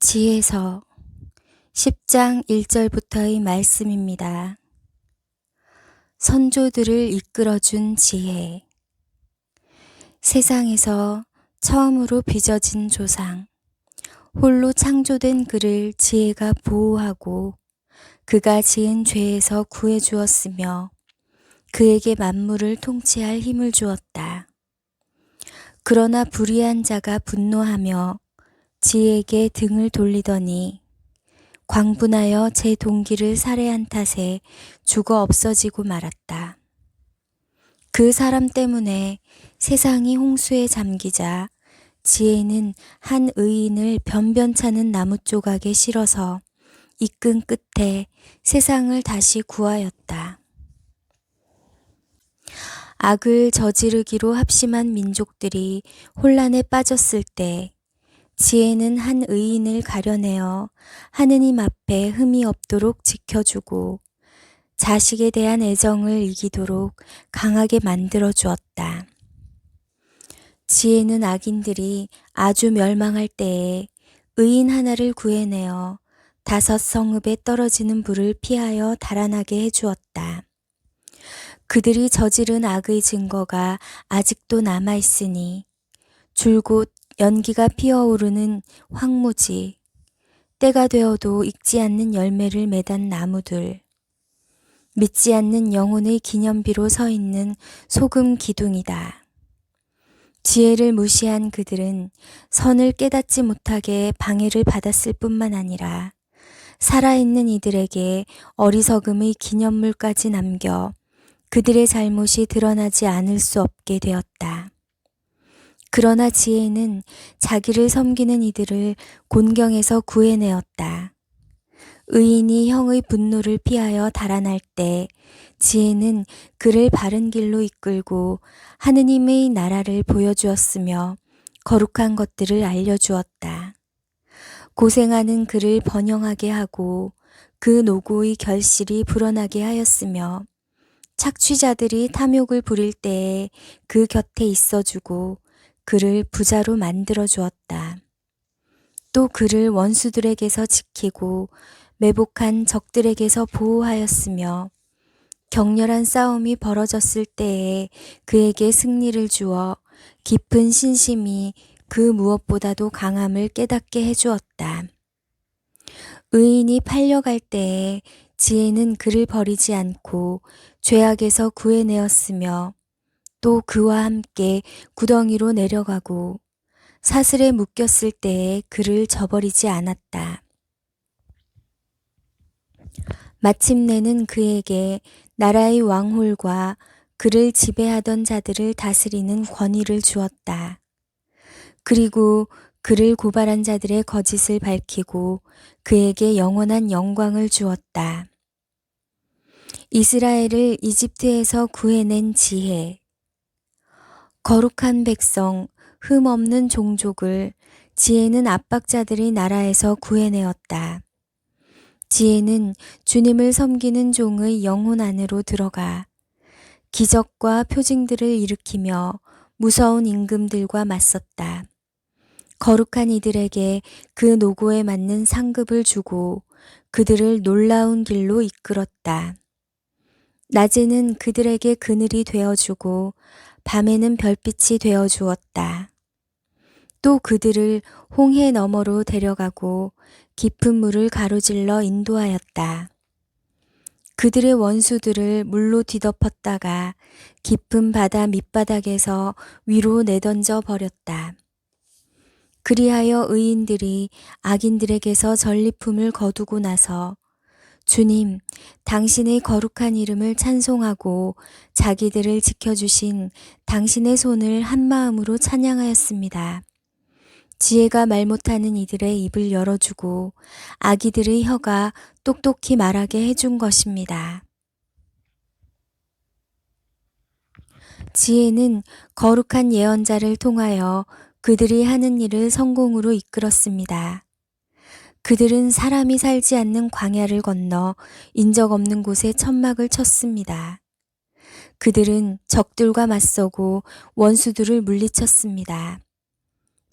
지혜서 10장 1절부터의 말씀입니다. 선조들을 이끌어준 지혜. 세상에서 처음으로 빚어진 조상, 홀로 창조된 그를 지혜가 보호하고 그가 지은 죄에서 구해주었으며 그에게 만물을 통치할 힘을 주었다. 그러나 불의한 자가 분노하며 지혜에게 등을 돌리더니 광분하여 제 동기를 살해한 탓에 죽어 없어지고 말았다. 그 사람 때문에 세상이 홍수에 잠기자 지혜는 한 의인을 변변찮은 나무 조각에 실어서 이끈 끝에 세상을 다시 구하였다. 악을 저지르기로 합심한 민족들이 혼란에 빠졌을 때 지혜는 한 의인을 가려내어 하느님 앞에 흠이 없도록 지켜주고 자식에 대한 애정을 이기도록 강하게 만들어 주었다. 지혜는 악인들이 아주 멸망할 때에 의인 하나를 구해내어 5 성읍에 떨어지는 불을 피하여 달아나게 해주었다. 그들이 저지른 악의 증거가 아직도 남아있으니 줄곧 연기가 피어오르는 황무지, 때가 되어도 익지 않는 열매를 맺은 나무들, 믿지 않는 영혼의 기념비로 서 있는 소금 기둥이다. 지혜를 무시한 그들은 선을 깨닫지 못하게 방해를 받았을 뿐만 아니라 살아있는 이들에게 어리석음의 기념물까지 남겨 그들의 잘못이 드러나지 않을 수 없게 되었다. 그러나 지혜는 자기를 섬기는 이들을 곤경에서 구해내었다. 의인이 형의 분노를 피하여 달아날 때 지혜는 그를 바른 길로 이끌고 하느님의 나라를 보여주었으며 거룩한 것들을 알려주었다. 고생하는 그를 번영하게 하고 그 노고의 결실이 불어나게 하였으며 착취자들이 탐욕을 부릴 때에 그 곁에 있어주고 그를 부자로 만들어 주었다. 또 그를 원수들에게서 지키고 매복한 적들에게서 보호하였으며 격렬한 싸움이 벌어졌을 때에 그에게 승리를 주어 깊은 신심이 그 무엇보다도 강함을 깨닫게 해주었다. 의인이 팔려갈 때에 지혜는 그를 버리지 않고 죄악에서 구해내었으며 또 그와 함께 구덩이로 내려가고 사슬에 묶였을 때에 그를 저버리지 않았다. 마침내는 그에게 나라의 왕홀과 그를 지배하던 자들을 다스리는 권위를 주었다. 그리고 그를 고발한 자들의 거짓을 밝히고 그에게 영원한 영광을 주었다. 이스라엘을 이집트에서 구해낸 지혜. 거룩한 백성, 흠 없는 종족을 지혜는 압박자들의 나라에서 구해내었다. 지혜는 주님을 섬기는 종의 영혼 안으로 들어가 기적과 표징들을 일으키며 무서운 임금들과 맞섰다. 거룩한 이들에게 그 노고에 맞는 상급을 주고 그들을 놀라운 길로 이끌었다. 낮에는 그들에게 그늘이 되어주고 밤에는 별빛이 되어 주었다. 또 그들을 홍해 너머로 데려가고 깊은 물을 가로질러 인도하였다. 그들의 원수들을 물로 뒤덮었다가 깊은 바다 밑바닥에서 위로 내던져 버렸다. 그리하여 의인들이 악인들에게서 전리품을 거두고 나서 주님, 당신의 거룩한 이름을 찬송하고 자기들을 지켜주신 당신의 손을 한마음으로 찬양하였습니다. 지혜가 말 못하는 이들의 입을 열어주고 아기들의 혀가 똑똑히 말하게 해준 것입니다. 지혜는 거룩한 예언자를 통하여 그들이 하는 일을 성공으로 이끌었습니다. 그들은 사람이 살지 않는 광야를 건너 인적 없는 곳에 천막을 쳤습니다. 그들은 적들과 맞서고 원수들을 물리쳤습니다.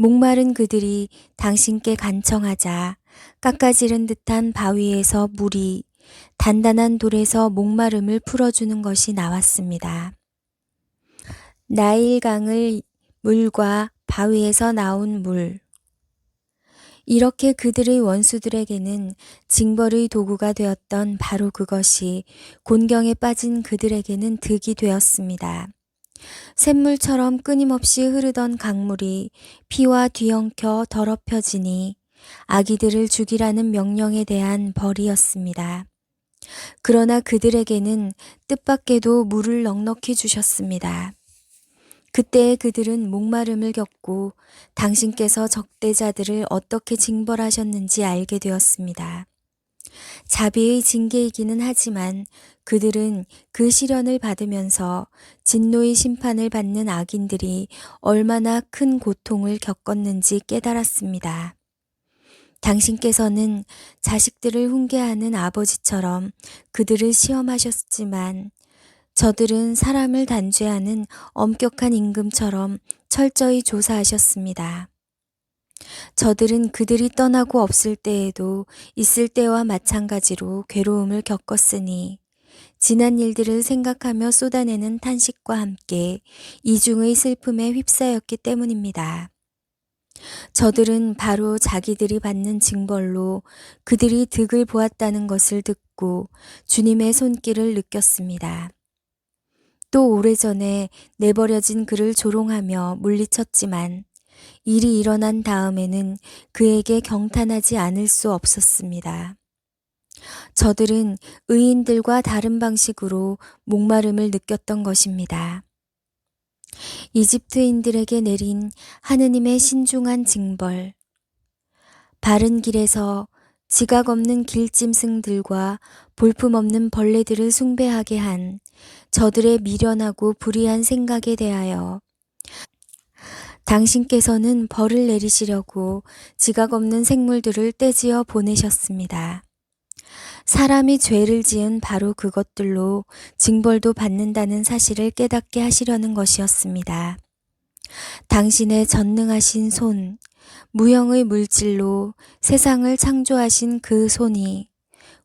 목마른 그들이 당신께 간청하자 깎아지른 듯한 바위에서 물이 단단한 돌에서 목마름을 풀어주는 것이 나왔습니다. 나일강의 물과 바위에서 나온 물. 이렇게 그들의 원수들에게는 징벌의 도구가 되었던 바로 그것이 곤경에 빠진 그들에게는 득이 되었습니다. 샘물처럼 끊임없이 흐르던 강물이 피와 뒤엉켜 더럽혀지니 아기들을 죽이라는 명령에 대한 벌이었습니다. 그러나 그들에게는 뜻밖에도 물을 넉넉히 주셨습니다. 그때 그들은 목마름을 겪고 당신께서 적대자들을 어떻게 징벌하셨는지 알게 되었습니다. 자비의 징계이기는 하지만 그들은 그 시련을 받으면서 진노의 심판을 받는 악인들이 얼마나 큰 고통을 겪었는지 깨달았습니다. 당신께서는 자식들을 훈계하는 아버지처럼 그들을 시험하셨지만 저들은 사람을 단죄하는 엄격한 임금처럼 철저히 조사하셨습니다. 저들은 그들이 떠나고 없을 때에도 있을 때와 마찬가지로 괴로움을 겪었으니 지난 일들을 생각하며 쏟아내는 탄식과 함께 이중의 슬픔에 휩싸였기 때문입니다. 저들은 바로 자기들이 받는 징벌로 그들이 득을 보았다는 것을 듣고 주님의 손길을 느꼈습니다. 또 오래전에 내버려진 그를 조롱하며 물리쳤지만 일이 일어난 다음에는 그에게 경탄하지 않을 수 없었습니다. 저들은 의인들과 다른 방식으로 목마름을 느꼈던 것입니다. 이집트인들에게 내린 하느님의 신중한 징벌. 바른 길에서 지각 없는 길짐승들과 볼품없는 벌레들을 숭배하게 한 저들의 미련하고 불의한 생각에 대하여 당신께서는 벌을 내리시려고 지각 없는 생물들을 떼지어 보내셨습니다. 사람이 죄를 지은 바로 그것들로 징벌도 받는다는 사실을 깨닫게 하시려는 것이었습니다. 당신의 전능하신 손, 무형의 물질로 세상을 창조하신 그 손이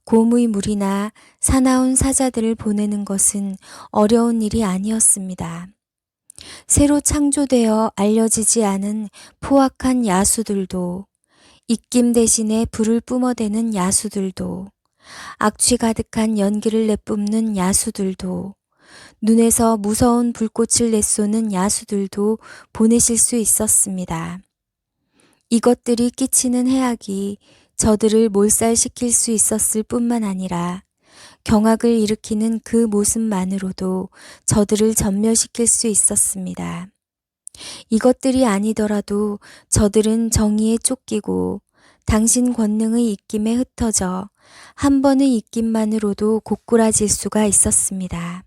곰의 물이나 사나운 사자들을 보내는 것은 어려운 일이 아니었습니다. 새로 창조되어 알려지지 않은 포악한 야수들도, 입김 대신에 불을 뿜어대는 야수들도, 악취 가득한 연기를 내뿜는 야수들도, 눈에서 무서운 불꽃을 내쏘는 야수들도 보내실 수 있었습니다. 이것들이 끼치는 해악이 저들을 몰살시킬 수 있었을 뿐만 아니라 경악을 일으키는 그 모습만으로도 저들을 전멸시킬 수 있었습니다. 이것들이 아니더라도 저들은 정의에 쫓기고 당신 권능의 입김에 흩어져 한 번의 입김만으로도 고꾸라질 수가 있었습니다.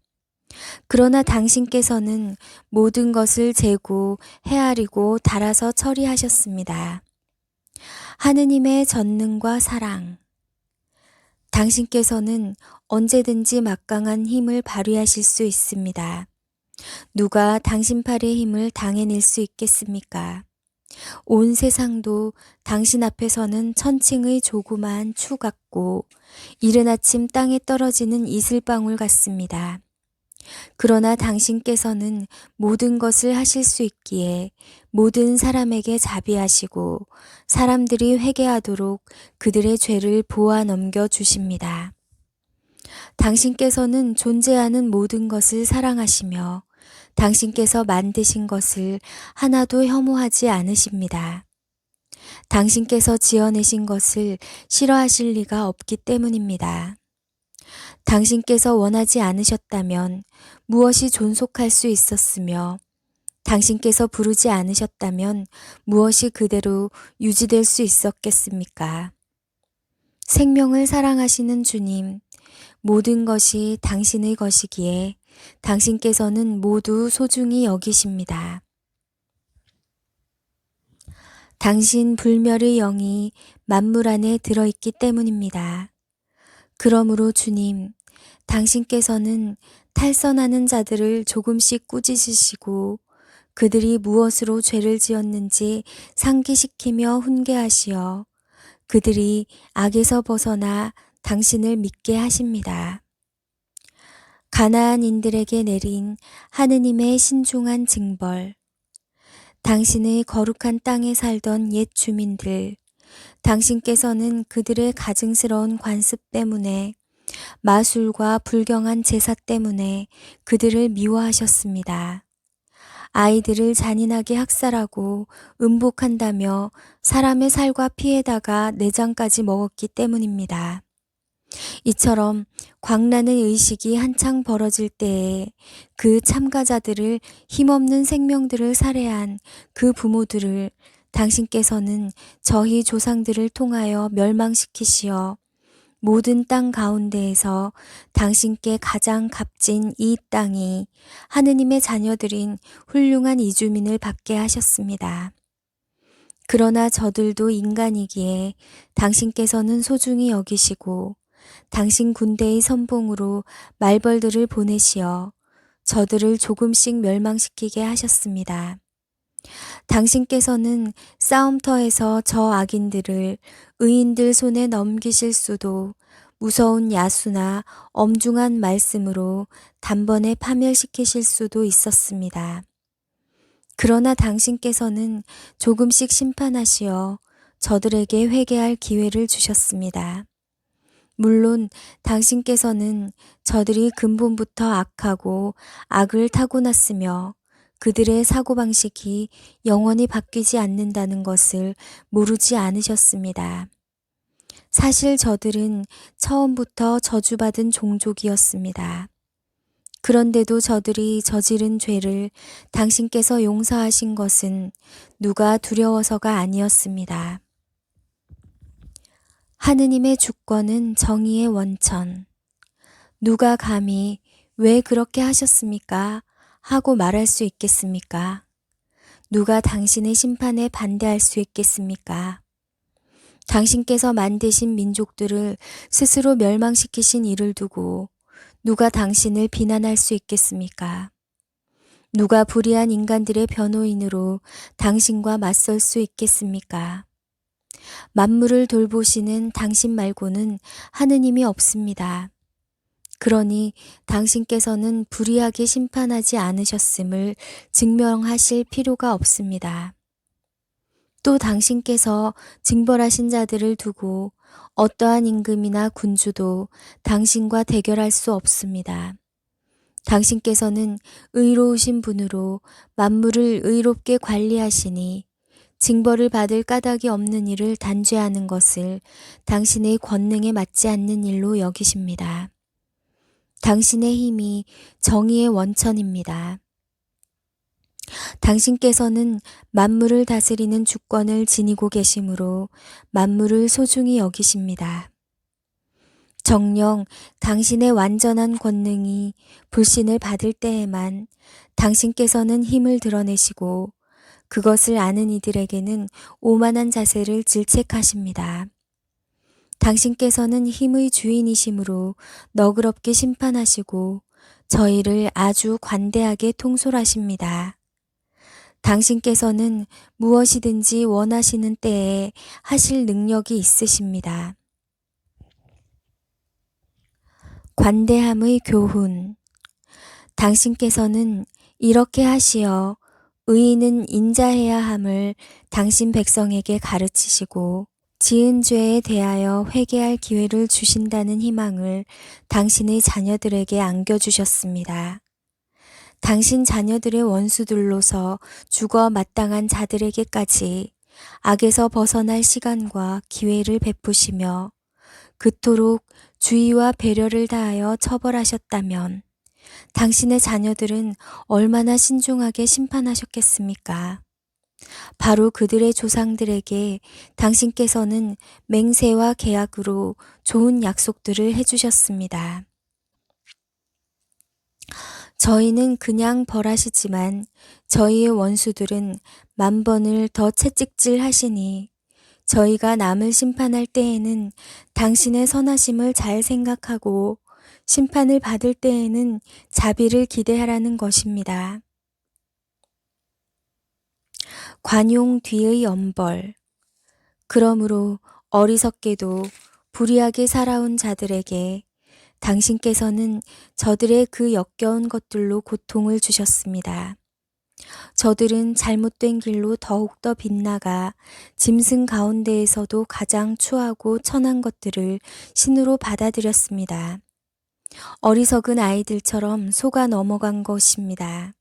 그러나 당신께서는 모든 것을 재고 헤아리고 달아서 처리하셨습니다. 하느님의 전능과 사랑. 당신께서는 언제든지 막강한 힘을 발휘하실 수 있습니다. 누가 당신 팔의 힘을 당해낼 수 있겠습니까? 온 세상도 당신 앞에서는 천칭의 조그마한 추 같고 이른 아침 땅에 떨어지는 이슬방울 같습니다. 그러나 당신께서는 모든 것을 하실 수 있기에 모든 사람에게 자비하시고 사람들이 회개하도록 그들의 죄를 보아 넘겨 주십니다. 당신께서는 존재하는 모든 것을 사랑하시며 당신께서 만드신 것을 하나도 혐오하지 않으십니다. 당신께서 지어내신 것을 싫어하실 리가 없기 때문입니다. 당신께서 원하지 않으셨다면 무엇이 존속할 수 있었으며 당신께서 부르지 않으셨다면 무엇이 그대로 유지될 수 있었겠습니까? 생명을 사랑하시는 주님, 모든 것이 당신의 것이기에 당신께서는 모두 소중히 여기십니다. 당신 불멸의 영이 만물 안에 들어있기 때문입니다. 그러므로 주님, 당신께서는 탈선하는 자들을 조금씩 꾸짖으시고 그들이 무엇으로 죄를 지었는지 상기시키며 훈계하시어 그들이 악에서 벗어나 당신을 믿게 하십니다. 가나안인들에게 내린 하느님의 신중한 징벌. 당신의 거룩한 땅에 살던 옛 주민들, 당신께서는 그들의 가증스러운 관습 때문에 마술과 불경한 제사 때문에 그들을 미워하셨습니다. 아이들을 잔인하게 학살하고 음복한다며 사람의 살과 피에다가 내장까지 먹었기 때문입니다. 이처럼 광란의 의식이 한창 벌어질 때에 그 참가자들을 힘없는 생명들을 살해한 그 부모들을 당신께서는 저희 조상들을 통하여 멸망시키시어 모든 땅 가운데에서 당신께 가장 값진 이 땅이 하느님의 자녀들인 훌륭한 이주민을 받게 하셨습니다. 그러나 저들도 인간이기에 당신께서는 소중히 여기시고 당신 군대의 선봉으로 말벌들을 보내시어 저들을 조금씩 멸망시키게 하셨습니다. 당신께서는 싸움터에서 저 악인들을 의인들 손에 넘기실 수도 무서운 야수나 엄중한 말씀으로 단번에 파멸시키실 수도 있었습니다. 그러나 당신께서는 조금씩 심판하시어 저들에게 회개할 기회를 주셨습니다. 물론 당신께서는 저들이 근본부터 악하고 악을 타고났으며 그들의 사고방식이 영원히 바뀌지 않는다는 것을 모르지 않으셨습니다. 사실 저들은 처음부터 저주받은 종족이었습니다. 그런데도 저들이 저지른 죄를 당신께서 용서하신 것은 누가 두려워서가 아니었습니다. 하느님의 주권은 정의의 원천. 누가 감히 왜 그렇게 하셨습니까? 하고 말할 수 있겠습니까? 누가 당신의 심판에 반대할 수 있겠습니까? 당신께서 만드신 민족들을 스스로 멸망시키신 이를 두고 누가 당신을 비난할 수 있겠습니까? 누가 불의한 인간들의 변호인으로 당신과 맞설 수 있겠습니까? 만물을 돌보시는 당신 말고는 하느님이 없습니다. 그러니 당신께서는 불의하게 심판하지 않으셨음을 증명하실 필요가 없습니다. 또 당신께서 징벌하신 자들을 두고 어떠한 임금이나 군주도 당신과 대결할 수 없습니다. 당신께서는 의로우신 분으로 만물을 의롭게 관리하시니 징벌을 받을 까닭이 없는 일을 단죄하는 것을 당신의 권능에 맞지 않는 일로 여기십니다. 당신의 힘이 정의의 원천입니다. 당신께서는 만물을 다스리는 주권을 지니고 계시므로 만물을 소중히 여기십니다. 정녕 당신의 완전한 권능이 불신을 받을 때에만 당신께서는 힘을 드러내시고 그것을 아는 이들에게는 오만한 자세를 질책하십니다. 당신께서는 힘의 주인이시므로 너그럽게 심판하시고 저희를 아주 관대하게 통솔하십니다. 당신께서는 무엇이든지 원하시는 때에 하실 능력이 있으십니다. 관대함의 교훈. 당신께서는 이렇게 하시어 의인은 인자해야 함을 당신 백성에게 가르치시고 지은 죄에 대하여 회개할 기회를 주신다는 희망을 당신의 자녀들에게 안겨주셨습니다. 당신 자녀들의 원수들로서 죽어 마땅한 자들에게까지 악에서 벗어날 시간과 기회를 베푸시며 그토록 주의와 배려를 다하여 처벌하셨다면 당신의 자녀들은 얼마나 신중하게 심판하셨겠습니까? 바로 그들의 조상들에게 당신께서는 맹세와 계약으로 좋은 약속들을 해주셨습니다. 저희는 그냥 벌하시지만 저희의 원수들은 만번을 더 채찍질 하시니 저희가 남을 심판할 때에는 당신의 선하심을 잘 생각하고 심판을 받을 때에는 자비를 기대하라는 것입니다. 관용 뒤의 엄벌. 그러므로 어리석게도 불의하게 살아온 자들에게 당신께서는 저들의 그 역겨운 것들로 고통을 주셨습니다. 저들은 잘못된 길로 더욱더 빗나가 짐승 가운데에서도 가장 추하고 천한 것들을 신으로 받아들였습니다. 어리석은 아이들처럼 속아 넘어간 것입니다.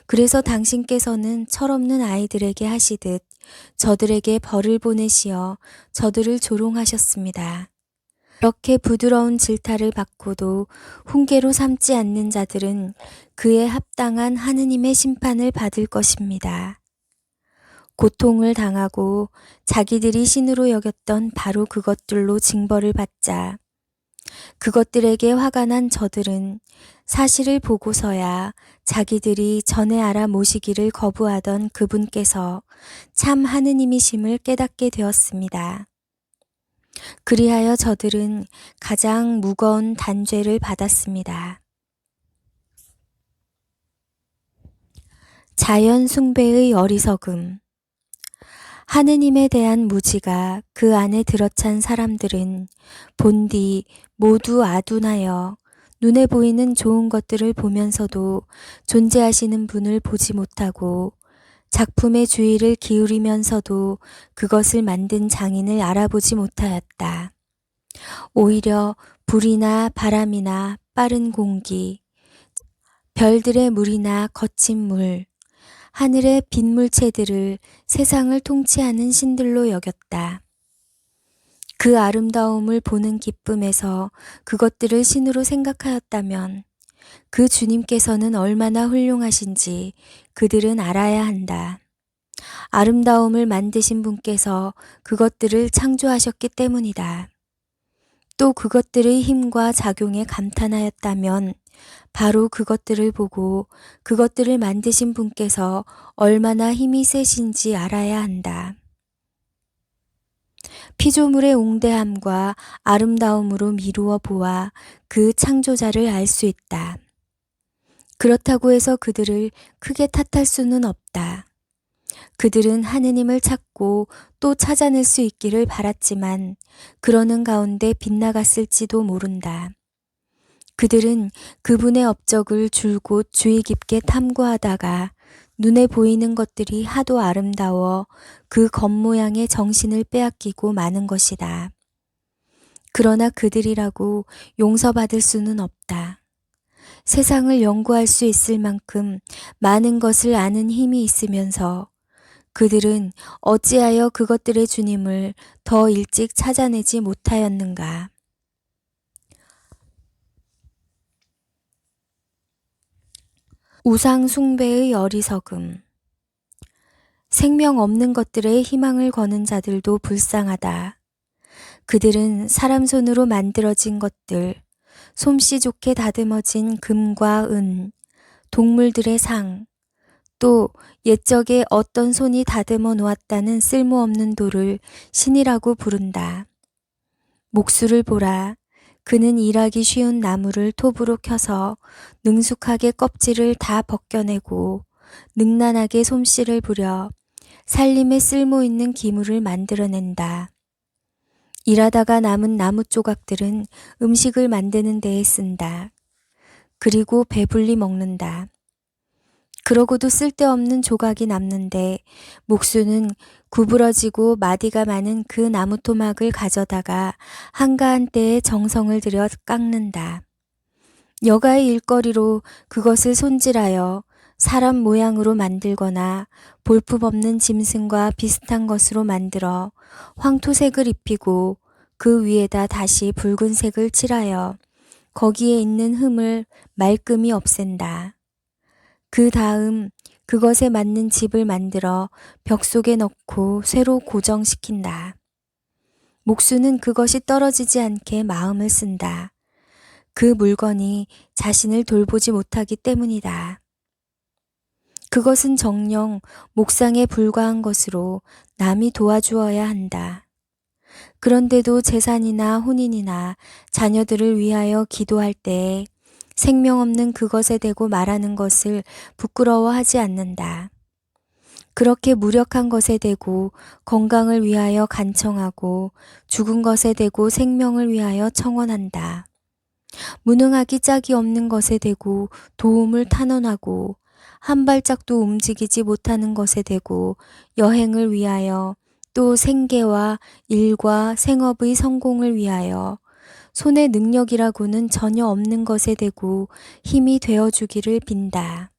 그래서 당신께서는 철없는 아이들에게 하시듯 저들에게 벌을 보내시어 저들을 조롱하셨습니다. 이렇게 부드러운 질타를 받고도 훈계로 삼지 않는 자들은 그에 합당한 하느님의 심판을 받을 것입니다. 고통을 당하고 자기들이 신으로 여겼던 바로 그것들로 징벌을 받자 그것들에게 화가 난 저들은 사실을 보고서야 자기들이 전에 알아 모시기를 거부하던 그분께서 참 하느님이심을 깨닫게 되었습니다. 그리하여 저들은 가장 무거운 단죄를 받았습니다. 자연 숭배의 어리석음. 하느님에 대한 무지가 그 안에 들어찬 사람들은 본디 모두 아둔하여 눈에 보이는 좋은 것들을 보면서도 존재하시는 분을 보지 못하고 작품의 주의를 기울이면서도 그것을 만든 장인을 알아보지 못하였다. 오히려 불이나 바람이나 빠른 공기, 별들의 물이나 거친 물, 하늘의 빗물체들을 세상을 통치하는 신들로 여겼다. 그 아름다움을 보는 기쁨에서 그것들을 신으로 생각하였다면 그 주님께서는 얼마나 훌륭하신지 그들은 알아야 한다. 아름다움을 만드신 분께서 그것들을 창조하셨기 때문이다. 또 그것들의 힘과 작용에 감탄하였다면 바로 그것들을 보고 그것들을 만드신 분께서 얼마나 힘이 세신지 알아야 한다. 피조물의 웅대함과 아름다움으로 미루어 보아 그 창조자를 알 수 있다. 그렇다고 해서 그들을 크게 탓할 수는 없다. 그들은 하느님을 찾고 또 찾아낼 수 있기를 바랐지만 그러는 가운데 빗나갔을지도 모른다. 그들은 그분의 업적을 줄곧 주의 깊게 탐구하다가 눈에 보이는 것들이 하도 아름다워 그 겉모양의 정신을 빼앗기고 마는 것이다. 그러나 그들이라고 용서받을 수는 없다. 세상을 연구할 수 있을 만큼 많은 것을 아는 힘이 있으면서 그들은 어찌하여 그것들의 주님을 더 일찍 찾아내지 못하였는가. 우상 숭배의 어리석음. 생명 없는 것들에 희망을 거는 자들도 불쌍하다. 그들은 사람 손으로 만들어진 것들, 솜씨 좋게 다듬어진 금과 은, 동물들의 상, 또 옛적에 어떤 손이 다듬어 놓았다는 쓸모없는 돌을 신이라고 부른다. 목수를 보라. 그는 일하기 쉬운 나무를 톱으로 켜서 능숙하게 껍질을 다 벗겨내고 능란하게 솜씨를 부려 살림에 쓸모있는 기물을 만들어낸다. 일하다가 남은 나무 조각들은 음식을 만드는 데에 쓴다. 그리고 배불리 먹는다. 그러고도 쓸데없는 조각이 남는데 목수는 구부러지고 마디가 많은 그 나무 토막을 가져다가 한가한 때에 정성을 들여 깎는다. 여가의 일거리로 그것을 손질하여 사람 모양으로 만들거나 볼품없는 짐승과 비슷한 것으로 만들어 황토색을 입히고 그 위에다 다시 붉은색을 칠하여 거기에 있는 흠을 말끔히 없앤다. 그 다음 그것에 맞는 집을 만들어 벽 속에 넣고 쇠로 고정시킨다. 목수는 그것이 떨어지지 않게 마음을 쓴다. 그 물건이 자신을 돌보지 못하기 때문이다. 그것은 정녕 목상에 불과한 것으로 남이 도와주어야 한다. 그런데도 재산이나 혼인이나 자녀들을 위하여 기도할 때에 생명 없는 그것에 대고 말하는 것을 부끄러워하지 않는다. 그렇게 무력한 것에 대고 건강을 위하여 간청하고 죽은 것에 대고 생명을 위하여 청원한다. 무능하기 짝이 없는 것에 대고 도움을 탄원하고 한 발짝도 움직이지 못하는 것에 대고 여행을 위하여 또 생계와 일과 생업의 성공을 위하여 손의 능력이라고는 전혀 없는 것에 대고 힘이 되어주기를 빈다.